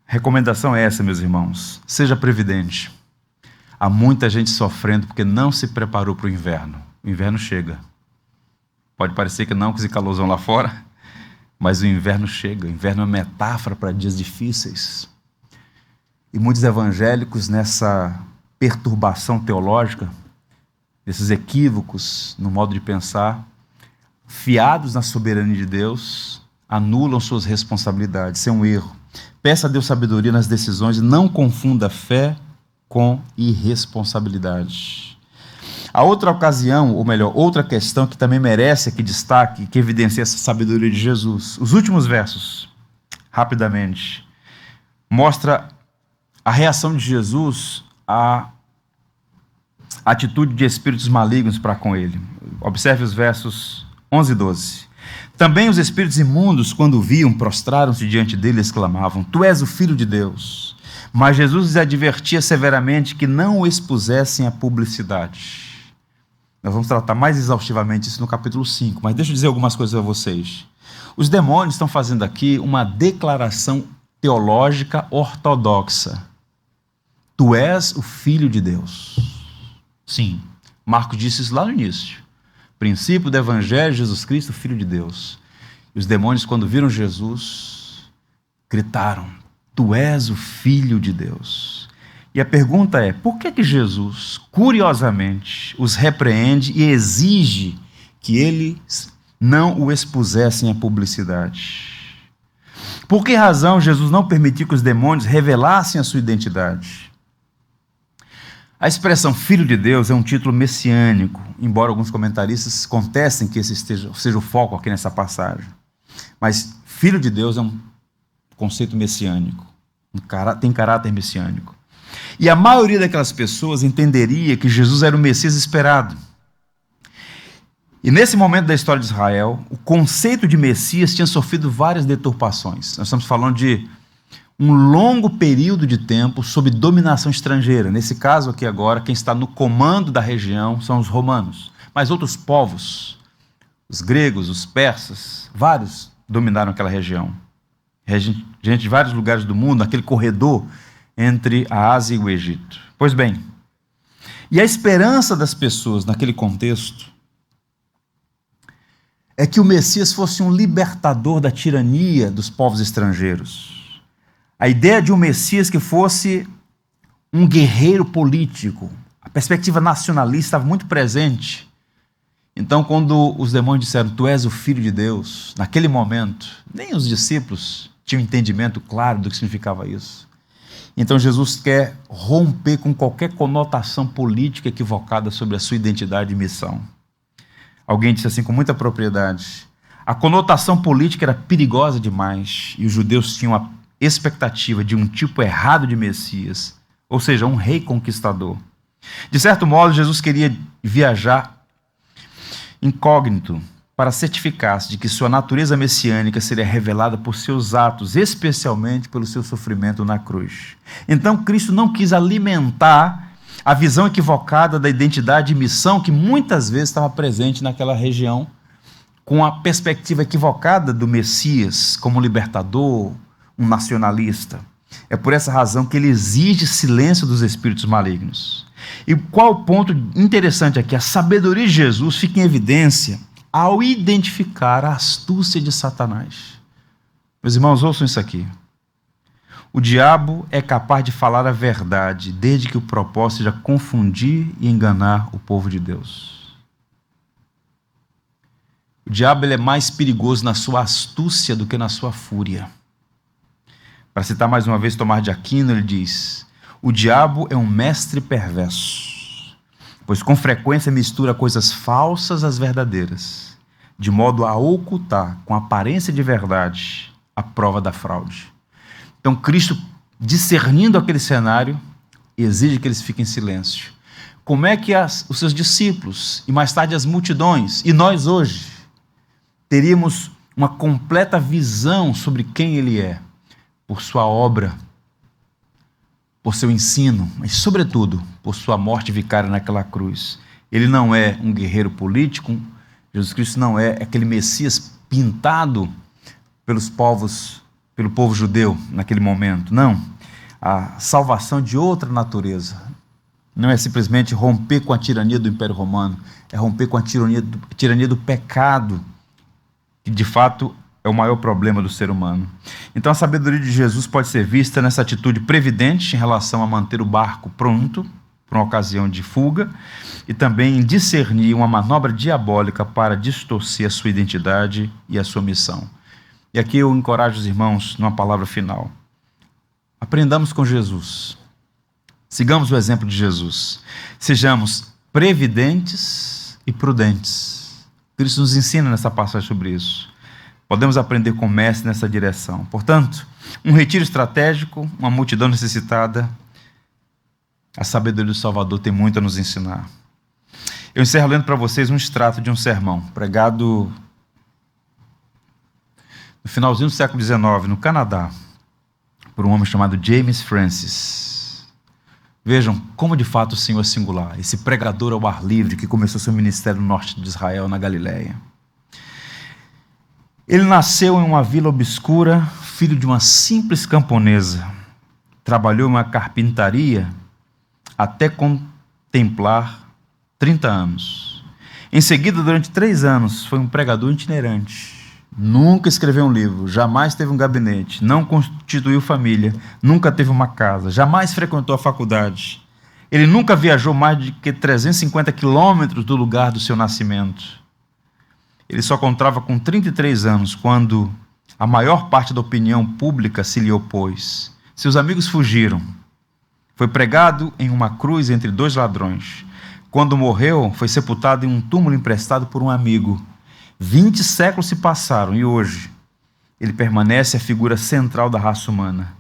Recomendação é essa, meus irmãos. Seja previdente. Há muita gente sofrendo porque não se preparou para o inverno. O inverno chega. Pode parecer que não, que esse calorzão lá fora, mas o inverno chega. O inverno é uma metáfora para dias difíceis. E muitos evangélicos, nessa perturbação teológica, nesses equívocos no modo de pensar, fiados na soberania de Deus, anulam suas responsabilidades. Isso é um erro. Peça a Deus sabedoria nas decisões e não confunda fé com irresponsabilidade. A outra ocasião, ou melhor, outra questão que também merece aqui destaque, que evidencia essa sabedoria de Jesus. Os últimos versos, rapidamente, mostra a reação de Jesus à atitude de espíritos malignos para com ele. Observe os versos 11 e 12. Também os espíritos imundos, quando o viam, prostraram-se diante dele e exclamavam, Tu és o Filho de Deus. Mas Jesus lhes advertia severamente que não o expusessem à publicidade. Nós vamos tratar mais exaustivamente isso no capítulo 5, mas deixa eu dizer algumas coisas a vocês. Os demônios estão fazendo aqui uma declaração teológica ortodoxa. Tu és o Filho de Deus. Sim, Marcos disse isso lá no início. Princípio do Evangelho de Jesus Cristo, Filho de Deus. E os demônios, quando viram Jesus, gritaram, Tu és o Filho de Deus. E a pergunta é, por que Jesus, curiosamente, os repreende e exige que eles não o expusessem à publicidade? Por que razão Jesus não permitiu que os demônios revelassem a sua identidade? A expressão Filho de Deus é um título messiânico, embora alguns comentaristas contestem que esse seja o foco aqui nessa passagem. Mas Filho de Deus é um conceito messiânico, tem caráter messiânico. E a maioria daquelas pessoas entenderia que Jesus era o Messias esperado. E nesse momento da história de Israel, o conceito de Messias tinha sofrido várias deturpações. Nós estamos falando de um longo período de tempo sob dominação estrangeira. Nesse caso aqui agora, quem está no comando da região são os romanos. Mas outros povos, os gregos, os persas, vários dominaram aquela região. Gente de vários lugares do mundo, aquele corredor entre a Ásia e o Egito. Pois bem, e a esperança das pessoas naquele contexto é que o Messias fosse um libertador da tirania dos povos estrangeiros. A ideia de um Messias que fosse um guerreiro político, a perspectiva nacionalista estava muito presente. Então, quando os demônios disseram, Tu és o Filho de Deus, naquele momento, nem os discípulos tinham entendimento claro do que significava isso. Então, Jesus quer romper com qualquer conotação política equivocada sobre a sua identidade e missão. Alguém disse assim com muita propriedade, a conotação política era perigosa demais e os judeus tinham a expectativa de um tipo errado de Messias, ou seja, um rei conquistador. De certo modo, Jesus queria viajar incógnito para certificar-se de que sua natureza messiânica seria revelada por seus atos, especialmente pelo seu sofrimento na cruz. Então, Cristo não quis alimentar a visão equivocada da identidade e missão que muitas vezes estava presente naquela região, com a perspectiva equivocada do Messias como libertador, um nacionalista. É por essa razão que ele exige silêncio dos espíritos malignos. E qual o ponto interessante aqui? A sabedoria de Jesus fica em evidência ao identificar a astúcia de Satanás. Meus irmãos, ouçam isso aqui. O diabo é capaz de falar a verdade, desde que o propósito seja confundir e enganar o povo de Deus. O diabo ele é mais perigoso na sua astúcia do que na sua fúria. Para citar mais uma vez Tomás de Aquino, ele diz, O diabo é um mestre perverso, pois com frequência mistura coisas falsas às verdadeiras, de modo a ocultar com aparência de verdade a prova da fraude. Então Cristo, discernindo aquele cenário, exige que eles fiquem em silêncio. Como é que os seus discípulos, e mais tarde as multidões, e nós hoje, teríamos uma completa visão sobre quem ele é, por sua obra, por seu ensino, mas sobretudo por sua morte vicária naquela cruz. Ele não é um guerreiro político, Jesus Cristo não é aquele Messias pintado pelos povos, pelo povo judeu naquele momento, não. A salvação de outra natureza. Não é simplesmente romper com a tirania do Império Romano, é romper com a tirania do pecado, que de fato é o maior problema do ser humano. Então a sabedoria de Jesus pode ser vista nessa atitude previdente em relação a manter o barco pronto para uma ocasião de fuga e também em discernir uma manobra diabólica para distorcer a sua identidade e a sua missão. E aqui eu encorajo os irmãos numa palavra final. Aprendamos com Jesus. Sigamos o exemplo de Jesus. Sejamos previdentes e prudentes. Cristo nos ensina nessa passagem sobre isso. Podemos aprender com o mestre nessa direção. Portanto, um retiro estratégico, uma multidão necessitada, a sabedoria do Salvador tem muito a nos ensinar. Eu encerro lendo para vocês um extrato de um sermão pregado no finalzinho do século XIX, no Canadá, por um homem chamado James Francis. Vejam como de fato o Senhor é singular, esse pregador ao ar livre que começou seu ministério no norte de Israel, na Galileia. Ele nasceu em uma vila obscura, filho de uma simples camponesa. Trabalhou em uma carpintaria até contemplar 30 anos. Em seguida, durante 3 anos, foi um pregador itinerante. Nunca escreveu um livro, jamais teve um gabinete, não constituiu família, nunca teve uma casa, jamais frequentou a faculdade. Ele nunca viajou mais de que 350 quilômetros do lugar do seu nascimento. Ele só contava com 33 anos quando a maior parte da opinião pública se lhe opôs. Seus amigos fugiram. Foi pregado em uma cruz entre 2 ladrões. Quando morreu, foi sepultado em um túmulo emprestado por um amigo. 20 séculos se passaram e hoje ele permanece a figura central da raça humana.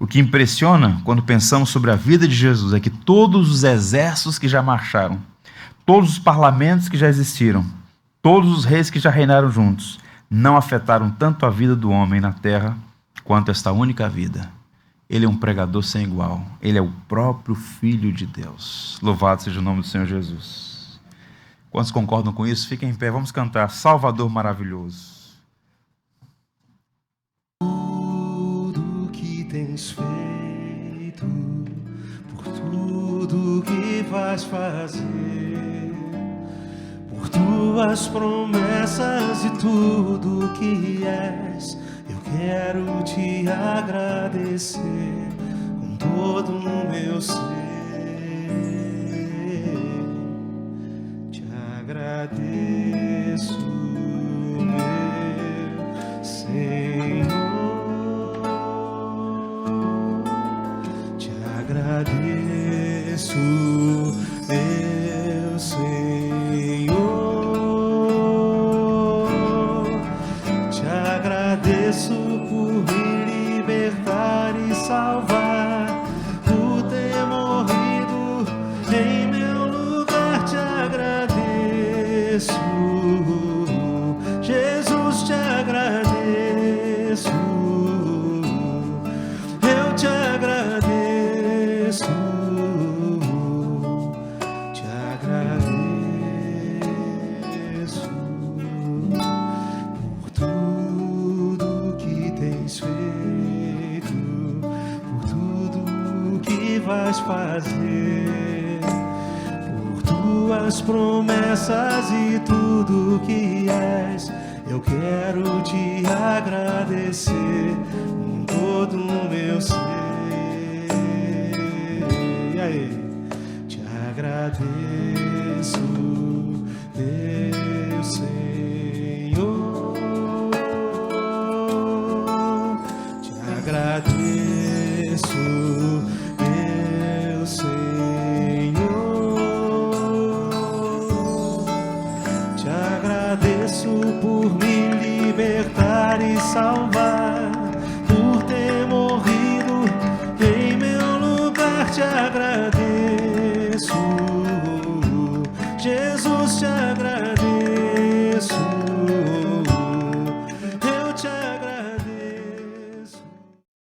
O que impressiona quando pensamos sobre a vida de Jesus é que todos os exércitos que já marcharam, todos os parlamentos que já existiram, todos os reis que já reinaram juntos, não afetaram tanto a vida do homem na terra quanto esta única vida. Ele é um pregador sem igual. Ele é o próprio Filho de Deus. Louvado seja o nome do Senhor Jesus. Quantos concordam com isso? Fiquem em pé, vamos cantar Salvador Maravilhoso. Tudo que tens feito, por tudo que vais fazer, por tuas promessas e tudo que és, eu quero te agradecer com todo o meu ser. Agradeço, meu Senhor, te agradeço, meu Senhor, te agradeço por me libertar e salvar, por ter morrido em meu lugar, te agradeço. Jesus, te agradeço, eu te agradeço, te agradeço por tudo que tens feito, por tudo que vais fazer, tuas promessas e tudo que és, eu quero te agradecer com todo o meu ser. E aí? Te agradeço, meu Senhor, te agradeço, meu libertar e salvar, por ter morrido em meu lugar. Te agradeço, Jesus, te agradeço.